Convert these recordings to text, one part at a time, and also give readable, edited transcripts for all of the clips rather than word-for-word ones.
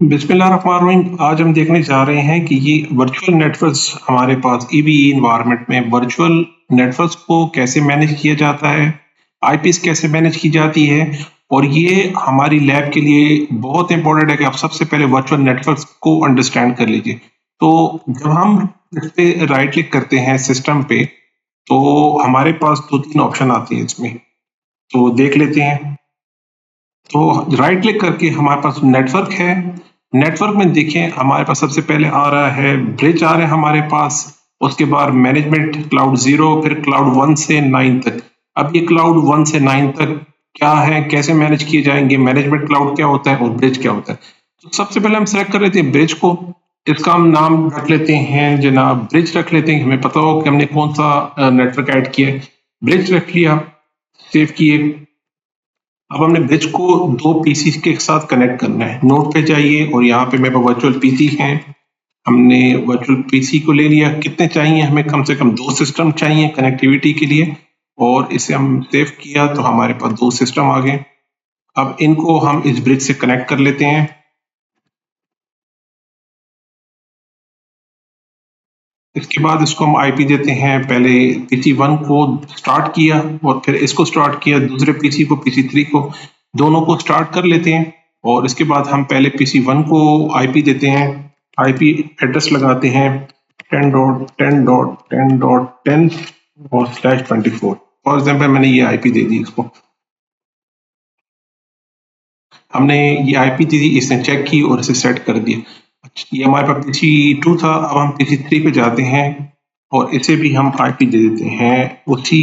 बिस्मिल्लाहिर्रहमानिर्रहीम। आज हम देखने जा रहे हैं कि ये वर्चुअल नेटवर्क्स हमारे पास ईवीई एनवायरनमेंट में वर्चुअल नेटवर्क्स को कैसे मैनेज किया जाता है, आईपीस कैसे मैनेज की जाती है। और ये हमारी लैब के लिए बहुत इंपॉर्टेंट है कि आप सबसे पहले वर्चुअल नेटवर्क्स को अंडरस्टैंड कर लीजिए। तो जब हम इस पे राइट क्लिक करते हैं सिस्टम पे, तो हमारे पास 2-3 ऑप्शन आते हैं इसमें, तो देख लेते हैं। तो राइट क्लिक करके हमारे पास नेटवर्क है। नेटवर्क में देखिए हमारे पास सबसे पहले आ रहा है ब्रिज आ रहा है हमारे पास। उसके बाद मैनेजमेंट क्लाउड 0, फिर क्लाउड 1 से 9 तक। अब ये क्लाउड 1 से 9 तक क्या है, कैसे मैनेज किए जाएंगे, मैनेजमेंट क्लाउड क्या होता है और ब्रिज क्या होता है। तो सबसे पहले हम सेलेक्ट कर लेते हैं ब्रिज को। इसका हम नाम रख लेते हैं जनाब ब्रिज रख लेते हैं, हमें पता हो कि हमने कौन सा नेटवर्क ऐड किया है। ब्रिज रख लिया, सेव किए। अब हमने ब्रिज को 2 पीसी के साथ कनेक्ट करना है। नोट पे जाइए और यहाँ पे मेरे पास वर्चुअल पीसी हैं। हमने वर्चुअल पीसी को ले लिया। कितने चाहिए हमें? कम से कम 2 सिस्टम चाहिए कनेक्टिविटी के लिए। और इसे हम सेव किया तो हमारे पास 2 सिस्टम आ गए। अब इनको हम इस ब्रिज से कनेक्ट कर लेते हैं। इसके बाद इसको हम आईपी देते हैं। पहले पीसी 1 को स्टार्ट किया और फिर इसको स्टार्ट किया, दूसरे पीसी को, पीसी 3 को, दोनों को स्टार्ट कर लेते हैं। और इसके बाद हम पहले पीसी 1 को आईपी देते हैं। आईपी एड्रेस लगाते हैं 10.10.10.10 और /24। फॉर एग्जाम्पल मैंने ये आईपी दे दी इसको। हमने ये आईपी दी थी, इसने चेक की और इसे सेट कर दिया। ये हमारे पास पीसी 2 था। अब हम पीसी 3 पे जाते हैं और इसे भी हम आईपी दे देते हैं उसी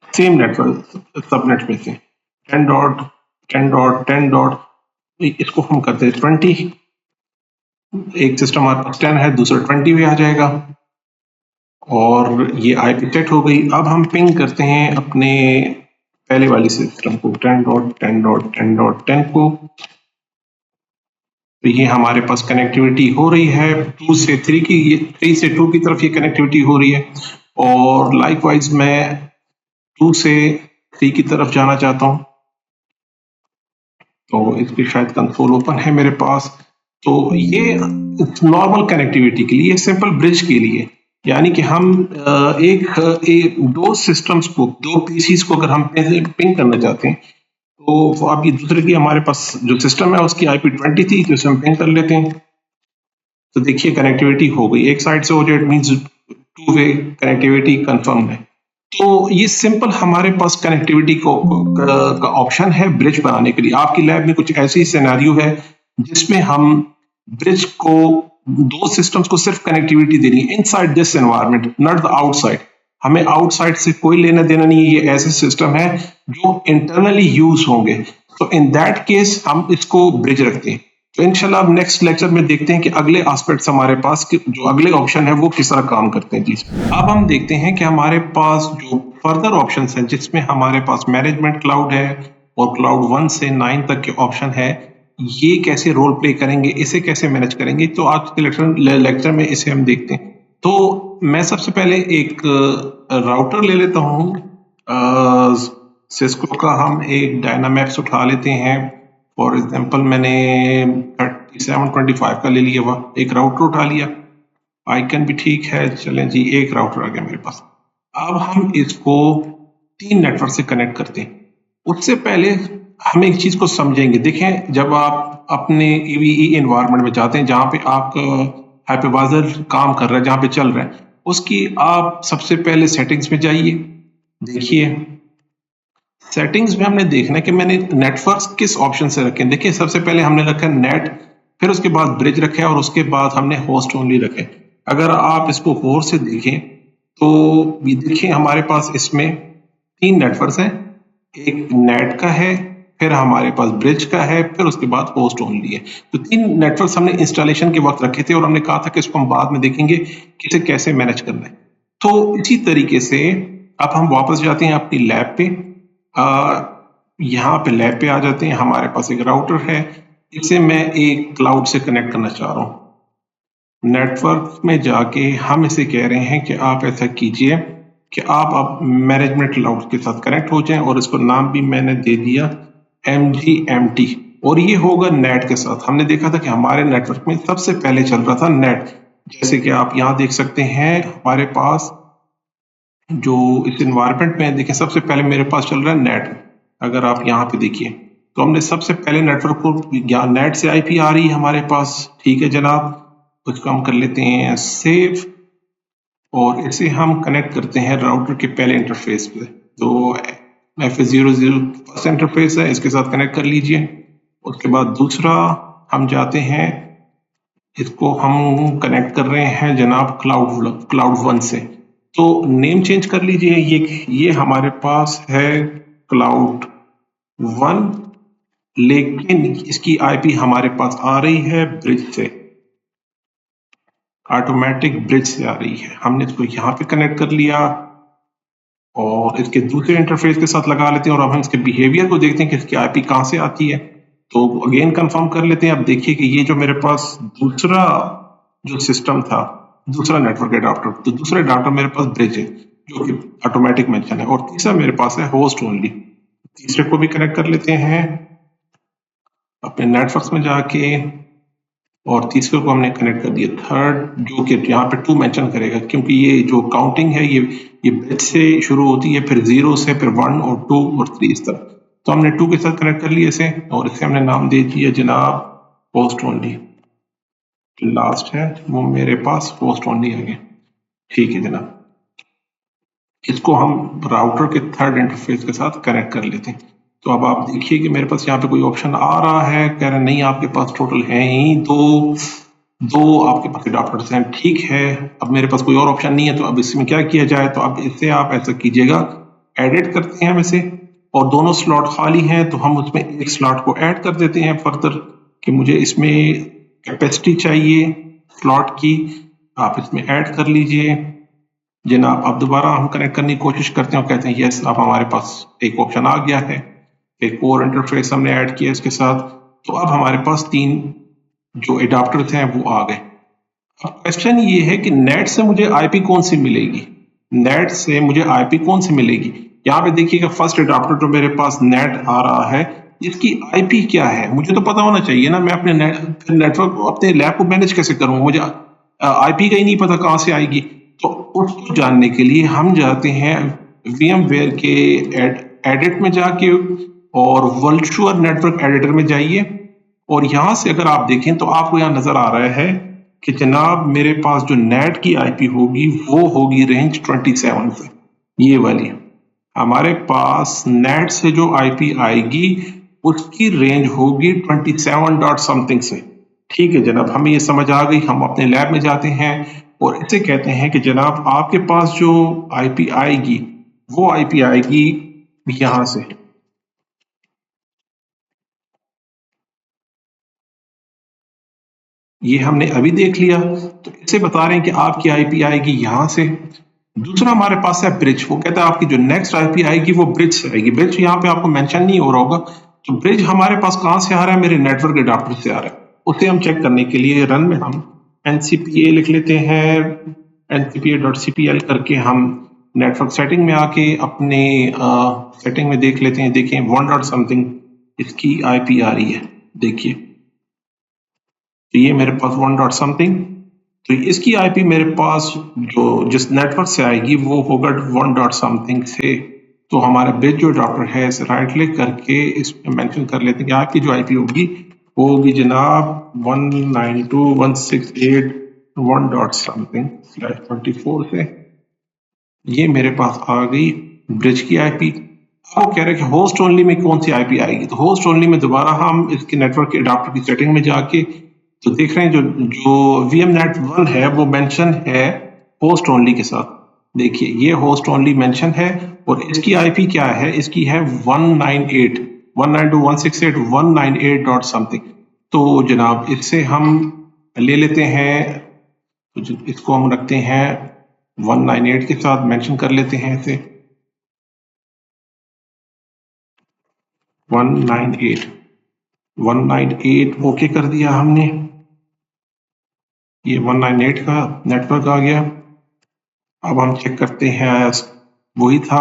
सेम नेटवर्क सबनेट में से 10.10.10. इसको हम करते हैं 20। एक सिस्टम हमारे पास 10 है, दूसरा 20 भी आ जाएगा और ये आईपी सेट हो गई। अब हम पिंग करते हैं अपने पहले वाली सिस्टम को 10.10.10.10 को। तो ये हमारे पास कनेक्टिविटी हो रही है 2 से 3 की, 3 से 2 की तरफ ये कनेक्टिविटी हो रही है। और लाइकवाइज मैं 2 से 3 की तरफ जाना चाहता हूँ। तो इसकी शायद कंसोल ओपन है मेरे पास। तो ये नॉर्मल कनेक्टिविटी के लिए, सिंपल ब्रिज के लिए, यानी कि हम दो सिस्टम्स को, 2 पीसीस को अगर हम पिंग करना चाहते हैं, तो अब ये दूसरे की हमारे पास जो सिस्टम है उसकी आईपी 20 थी, तो इसे हम पिंग कर लेते हैं। तो देखिए कनेक्टिविटी हो गई, एक साइड से हो जाए, it means 2 way connectivity confirm है। तो ये सिंपल हमारे पास कनेक्टिविटी को का ऑप्शन है ब्रिज बनाने के लिए। आपकी लैब में कुछ ऐसी सिनेरियो है जिसमें हम ब्रिज को 2 सिस्टम्स को सिर्फ कनेक्टिविटी देनी है inside this environment, not the outside. हमें आउटसाइड से कोई लेना देना नहीं है। ये ऐसे सिस्टम है जो इंटरनली यूज होंगे। तो इन दैट केस हम इसको ब्रिज रखते हैं। तो इंशाल्लाह अब नेक्स्ट लेक्चर में देखते हैं कि अगले एस्पेक्ट्स हमारे पास जो अगले ऑप्शन है वो किस तरह काम करते हैं। जी, अब हम देखते हैं कि हमारे पास जो फर्दर ऑप्शंस हैं जिसमें हमारे पास मैनेजमेंट क्लाउड है और क्लाउड 1 से 9 तक के ऑप्शन है, ये कैसे रोल प्ले करेंगे, इसे कैसे मैनेज करेंगे। तो आज के लेक्चर में इसे हम देखते हैं। तो मैं सबसे पहले एक राउटर ले लेता हूँ। सिस्को का हम एक डायनामैक्स उठा लेते हैं। फॉर एग्जाम्पल मैंने 3725 का ले लिया हुआ, एक राउटर उठा लिया। आइकन भी ठीक है, चलें जी, एक राउटर आ गया मेरे पास। अब हम इसको 3 नेटवर्क से कनेक्ट करते हैं। उससे पहले हम एक चीज को समझेंगे। देखें, जब आप अपने ईवीई एनवायरनमेंट में जाते हैं जहां पे आप हाइपरवाइजर काम कर रहा है, जहां पे चल रहा है, उसकी आप सबसे पहले सेटिंग्स में जाइए। देखिए सेटिंग्स में हमने देखना है कि मैंने नेटवर्क्स किस ऑप्शन से रखे। देखिए सबसे पहले हमने रखा नेट, फिर उसके बाद ब्रिज रखे और उसके बाद हमने होस्ट ओनली रखे। अगर आप इसको गौर से देखें तो ये देखिए हमारे पास इसमें 3 नेटवर्क्स हैं। एक नेट का है, फिर हमारे पास ब्रिज का है, फिर उसके बाद होस्ट ओनली है। तो 3 नेटवर्क्स हमने इंस्टॉलेशन के वक्त रखे थे और हमने कहा था कि इसको हम बाद में देखेंगे कि इसे कैसे मैनेज करना है। तो इसी तरीके से अब हम वापस जाते हैं अपनी लैब पे। यहाँ पे लैब पे आ जाते हैं। हमारे पास एक राउटर है, इसे मैं एक क्लाउड से कनेक्ट करना चाह रहा हूँ। नेटवर्क में जाके हम इसे कह रहे हैं कि आप ऐसा कीजिए कि आप अब मैनेजमेंट क्लाउड के साथ कनेक्ट हो जाएं और इसको नाम भी मैंने दे दिया MGMT। और ये होगा नेट के साथ। हमने देखा था कि हमारे नेटवर्क में सबसे पहले चल रहा था नेट। जैसे कि आप यहाँ देख सकते हैं हमारे पास जो इस इन्वायरमेंट में देखें, सबसे पहले मेरे पास चल रहा है नेट। अगर आप यहाँ पे देखिए तो हमने सबसे पहले नेटवर्क को नेट से आईपी आ रही है हमारे पास। ठीक है जनाब, उसको हम कर लेते हैं सेव और इसे हम कनेक्ट करते हैं राउटर के पहले इंटरफेस पे। तो F00 फर्स्ट इंटरफेस है, इसके साथ कनेक्ट कर लीजिए। उसके बाद दूसरा हम जाते हैं, इसको हम कनेक्ट कर रहे हैं जनाब क्लाउड वन से। तो नेम चेंज कर लीजिए, ये हमारे पास है क्लाउड वन, लेकिन इसकी आईपी हमारे पास आ रही है ब्रिज से, ऑटोमेटिक ब्रिज से आ रही है। हमने इसको यहाँ पे कनेक्ट कर लिया और इसके दूसरे इंटरफेस के साथ लगा लेते हैं और अब हम इसके बिहेवियर को देखते हैं कि इसकी आईपी कहाँ से आती है। तो अगेन कंफर्म कर लेते हैं। अब देखिए कि ये जो मेरे पास दूसरा जो सिस्टम था, दूसरा नेटवर्क एडाप्टर, तो दूसरा एडाप्टर मेरे पास ब्रिज है जो कि ऑटोमेटिक मेंशन है, और तीसरा मेरे पास है होस्ट ओनली। तीसरे को भी कनेक्ट कर लेते हैं अपने नेटवर्क्स में जाके, और तीसरे को हमने कनेक्ट कर दिया थर्ड, जो कि यहाँ पे 2 मेंशन करेगा, क्योंकि ये जो काउंटिंग है ये ब्रिज से शुरू होती है, फिर 0 से, फिर 1 और 2 और 3 इस तरह। तो हमने 2 के साथ कनेक्ट कर लिया इसे, और इसे हमने नाम दे दिया जनाब होस्ट ओनली। लास्ट है वो मेरे पास होस्ट ओनली आ गया। ठीक है जनाब, इसको हम राउटर के थर्ड इंटरफेस के साथ कनेक्ट कर लेते हैं। तो अब आप देखिए कि मेरे पास यहाँ पे कोई ऑप्शन आ रहा है, कह रहे नहीं आपके पास टोटल है ही दो आपके पास एडाप्टर्स हैं। ठीक है, अब मेरे पास कोई और ऑप्शन नहीं है, तो अब इसमें क्या किया जाए। तो अब इससे आप ऐसा कीजिएगा, एडिट करते हैं हम इसे, और दोनों स्लॉट खाली हैं तो हम उसमें एक स्लॉट को ऐड कर देते हैं फर्दर, कि मुझे इसमें कैपेसिटी चाहिए स्लॉट की, आप इसमें ऐड कर लीजिए जनाब। अब दोबारा हम कनेक्ट करने की कोशिश करते हैं और कहते हैं यस, अब हमारे पास एक ऑप्शन आ गया है, एक और इंटरफेस हमने ऐड किया इसके साथ। तो अब हमारे पास 3 जो एडाप्टर्स हैं वो आ गए। अब क्वेश्चन ये है कि नेट से मुझे आईपी कौन सी मिलेगी, नेट से मुझे आईपी कौन सी मिलेगी। यहाँ पे देखिएगा फर्स्ट एडाप्टर जो मेरे पास नेट आ रहा है, इसकी आईपी क्या है मुझे तो पता होना चाहिए ना। मैं अपने नेटवर्क अपने लैब को मैनेज कैसे करूँ, मुझे आईपी का ही नहीं पता कहाँ से आएगी। तो उसको जानने के लिए हम जाते हैं VMware के एडिट में जाके, और वर्चुअल नेटवर्क एडिटर में जाइए, और यहाँ से अगर आप देखें तो आपको यहाँ नजर आ रहा है कि जनाब मेरे पास जो नेट की आईपी होगी वो होगी रेंज 27 से। ये वाली हमारे पास नेट से जो आईपी आएगी उसकी रेंज होगी 27 डॉट समथिंग से। ठीक है जनाब, हमें ये समझ आ गई। हम अपने लैब में जाते हैं और इसे कहते हैं कि जनाब आपके पास जो आईपी आएगी वो आईपी आएगी यहां से। ये हमने अभी देख लिया, तो इसे बता रहे हैं कि आपकी आईपी आएगी यहां से। दूसरा हमारे पास है ब्रिज, वो कहता है आपकी जो नेक्स्ट आईपी आएगी वो ब्रिज से आएगी। ब्रिज यहाँ पे आपको मेंशन नहीं हो रहा होगा, तो ब्रिज हमारे पास कहां से आ रहा है, मेरे नेटवर्क एडाप्टर से आ रहा है। उसे हम चेक करने के लिए रन में हम NCPA लिख लेते हैं, ncpa.cpl करके हम नेटवर्क सेटिंग में आके अपने सेटिंग में देख लेते हैं। देखें 1 डॉट समथिंग इसकी आईपी आ रही है, देखिए तो ये मेरे पास 1 डॉट समथिंग, तो इसकी आईपी मेरे पास जो जिस नेटवर्क से आएगी वो होगा 1 डॉट समथिंग से। तो हमारा ब्रिज जो एडाप्टर है इसे राइट क्लिक करके इसमें मेंशन कर लेते हैं कि आपकी जो आईपी होगी वो होगी जनाब 192.168.1 डॉट समथिंग /24 से। ये मेरे पास आ गई ब्रिज की आईपी। अब वो कह रहे हैं कि होस्ट ओनली में कौन सी आईपी आएगी, तो होस्ट ओनली में दोबारा हम इसके नेटवर्क के एडाप्टर की सेटिंग में जाके तो देख रहे हैं जो VMNet 1 है वो मेंशन है होस्ट ओनली के साथ। देखिए ये होस्ट ओनली मेंशन है, और इसकी आईपी क्या है, इसकी है 192.168.198 डॉट समथिंग। तो जनाब इससे हम ले लेते हैं, तो इसको हम रखते हैं 198 के साथ, मेंशन कर लेते हैं इसे 198 ओके कर दिया हमने। ये 198 का नेटवर्क आ गया। अब हम चेक करते हैं, वही था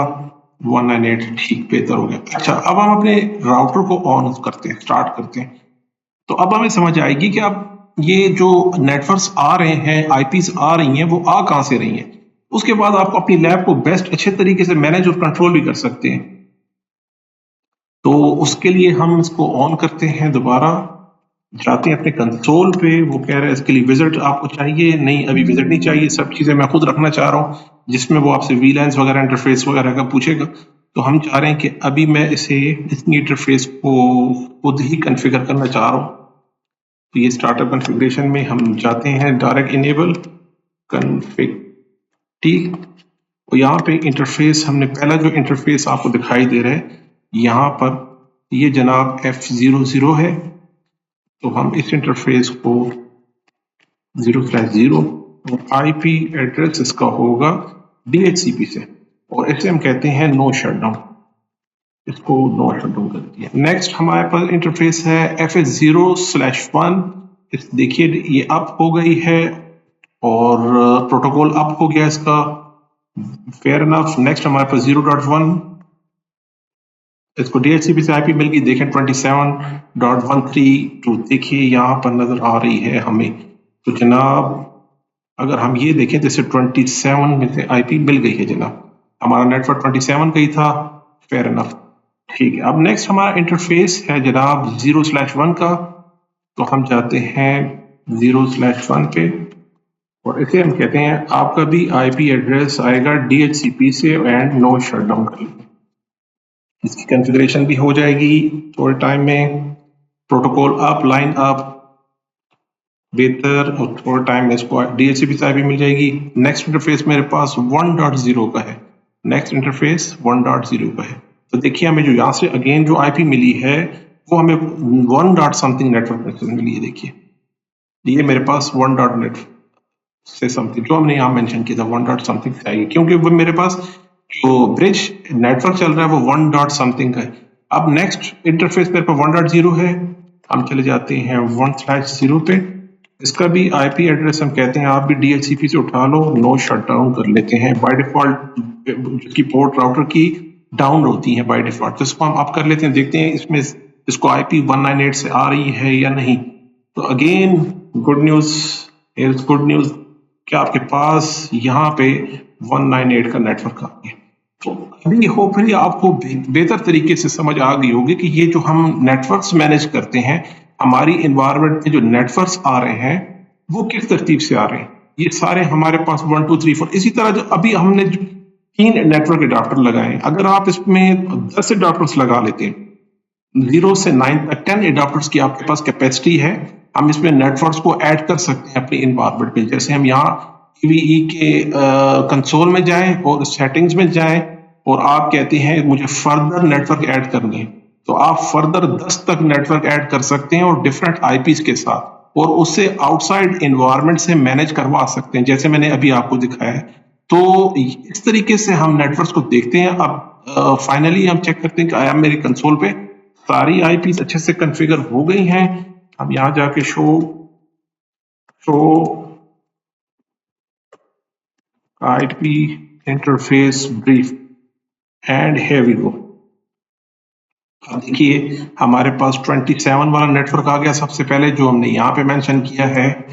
198, ठीक बेहतर हो गया। अच्छा, अब हम अपने राउटर को ऑन करते हैं, स्टार्ट करते हैं। तो अब हमें समझ आएगी कि अब ये जो नेटवर्क्स आ रहे हैं, आईपीस आ रही हैं, वो आ कहां से रही हैं। उसके बाद आप अपनी लैब को बेस्ट अच्छे तरीके से मैनेज और कंट्रोल भी कर सकते हैं। तो उसके लिए हम इसको ऑन करते हैं, दोबारा जाते हैं अपने कंसोल पे। वो कह रहा है इसके लिए विजिट आपको चाहिए, नहीं अभी विजिट नहीं चाहिए, सब चीजें मैं खुद रखना चाह रहा हूँ, जिसमें वो आपसे वीलैंस वगैरह इंटरफेस वगैरह का पूछेगा। तो हम चाह रहे हैं कि अभी मैं इसे इसकी इंटरफेस को खुद ही कॉन्फ़िगर करना चाह रहा हूँ। तो ये स्टार्टअप कॉन्फ़िगरेशन में हम जाते हैं, डायरेक्ट इनेबल कॉन्फ़िग, ठीक। और यहाँ पे इंटरफेस, हमने पहला जो इंटरफेस आपको दिखाई दे रहा है यहाँ पर, ये जनाब F00 है। तो हम इस इंटरफेस को 0/0 और आईपी एड्रेस इसका होगा DHCP से, और इसे हम कहते हैं नो शटडाउन। इसको नो शटडाउन कर दिया। नेक्स्ट हमारे पास इंटरफेस है FS0/1। इस देखिए ये अप हो गई है और प्रोटोकॉल अप हो गया इसका, फेयर इनफ। नेक्स्ट हमारे पास 0.1, इसको DHCP से आईपी मिल गई, देखें 27.132 देखिए यहाँ पर नजर आ रही है हमें। तो जनाब अगर हम ये देखें जैसे 27 में से आईपी मिल गई है जनाब, हमारा नेटवर्क 27 का ही था, फेयर इनफ, ठीक है। अब नेक्स्ट हमारा इंटरफेस है जनाब 0/1 का। तो हम जाते हैं 0/1 पे और इसे हम कहते हैं आपका भी आईपी एड्रेस आएगा DHCP से एंड नो शटडाउन कर लेंगे। इसकी कॉन्फ़िगरेशन भी हो जाएगी थोड़े टाइम में, प्रोटोकॉल अप, लाइन अप बेहतर, और थोड़े टाइम में इसको DHCP से आईपी मिल जाएगी। नेक्स्ट इंटरफेस मेरे पास 1.0 का है, नेक्स्ट इंटरफेस 1.0 का है। तो देखिए हमें जो यहाँ से अगेन जो आईपी मिली है वो हमें 1. something नेटवर्क में मिली है। देखिए ये मेरे पास 1. से समथिंग जो हमने यहाँ मेंशन किया था 1. something से आई, क्योंकि वो मेरे पास जो ब्रिज नेटवर्क चल रहा है वो 1. something का है। अब नेक्स्ट इंटरफेस मेरे पास 1.0 है, हम चले जाते हैं 1/0 पे। इसका भी आईपी एड्रेस हम कहते हैं आप भी DHCP से उठा लो, नो शटडाउन कर लेते हैं। बाय डिफॉल्ट जिसकी पोर्ट राउटर की डाउन होती है बाय डिफॉल्ट, तो इसको हम अप कर लेते हैं, देखते हैं इसमें इसको IP 198 से आ रही है या नहीं। तो again good news, hairs good news कि आपके पास यहाँ पे 198 का नेटवर्क आ गया। तो अभी होपफुली आपको बेहतर तरीके से समझ आ गई होगी कि ये जो हम नेटवर्क्स मैनेज करते हैं, हमारी एनवायरनमेंट में जो नेटवर्क्स आ रहे हैं वो किस तरतीब से आ रहे हैं। ये सारे हमारे पास 1 2 3 4, इसी तरह जो अभी हमने 3 नेटवर्क अडाप्टर लगाए, अगर आप इसमें 10 अडाप्टर्स लगा लेते हैं, 0 से 9 तक 10 अडाप्टर्स की आपके पास कैपेसिटी है, हम इसमें नेटवर्क्स को ऐड कर सकते हैं अपनी एनवायरनमेंट में। जैसे हम यहाँ EVE के कंसोल में जाएं और सेटिंग्स में जाएं और आप कहते हैं मुझे फर्दर नेटवर्क ऐड करने हैं, तो आप फर्दर 10 तक नेटवर्क ऐड कर सकते हैं और डिफरेंट आईपीस के साथ, और उससे आउटसाइड एनवायरनमेंट से मैनेज करवा सकते हैं, जैसे मैंने अभी आपको दिखाया है। तो इस तरीके से हम नेटवर्क्स को देखते हैं। अब फाइनली हम चेक करते हैं कि आया मेरे कंसोल पे सारी आईपीस अच्छे से कॉन्फ़िगर हो गई हैं। हम यहाँ जाके show IP interface brief and here we go. अब देखिए हमारे पास 27 वाला नेटवर्क आ गया सबसे पहले, जो हमने यहाँ पे मेंशन किया है,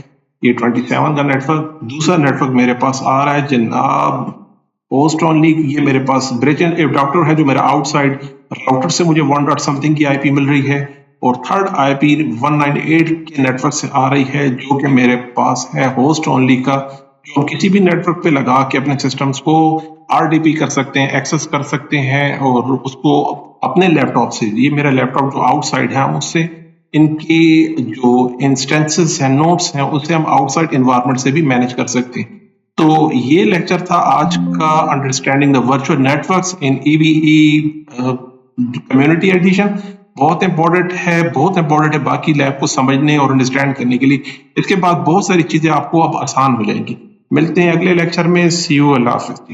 ये 27 का नेटवर्क। दूसरा नेटवर्क मेरे पास आ रहा है जनाब होस्ट ओनली, ये मेरे पास ब्रिज एंड अडाप्टर है जो मेरा आउटसाइड राउटर से मुझे 1. something की आईपी मिल रही है, और थर्ड आईपी 198 के नेटवर्क से आ रही है जो कि मेरे पास है होस्ट ओनली का, जो हम किसी भी नेटवर्क पे लगा के अपने सिस्टम्स को RDP कर सकते हैं, एक्सेस कर सकते हैं, और उसको अपने लैपटॉप से, ये मेरा लैपटॉप जो आउटसाइड है, हम उससे इनकी जो इंस्टेंसेस हैं, नोड्स हैं, उससे हम आउटसाइड एनवायरनमेंट से भी मैनेज कर सकते हैं। तो ये लेक्चर था आज का, understanding the virtual networks in EVE community addition. बहुत इंपॉर्टेंट है बाकी लैब को समझने और अंडरस्टैंड करने के लिए। इसके बाद बहुत सारी चीजें आपको अब आसान हो जाएंगी। मिलते हैं अगले लेक्चर में। सी यू, अल्लाह हाफिज़।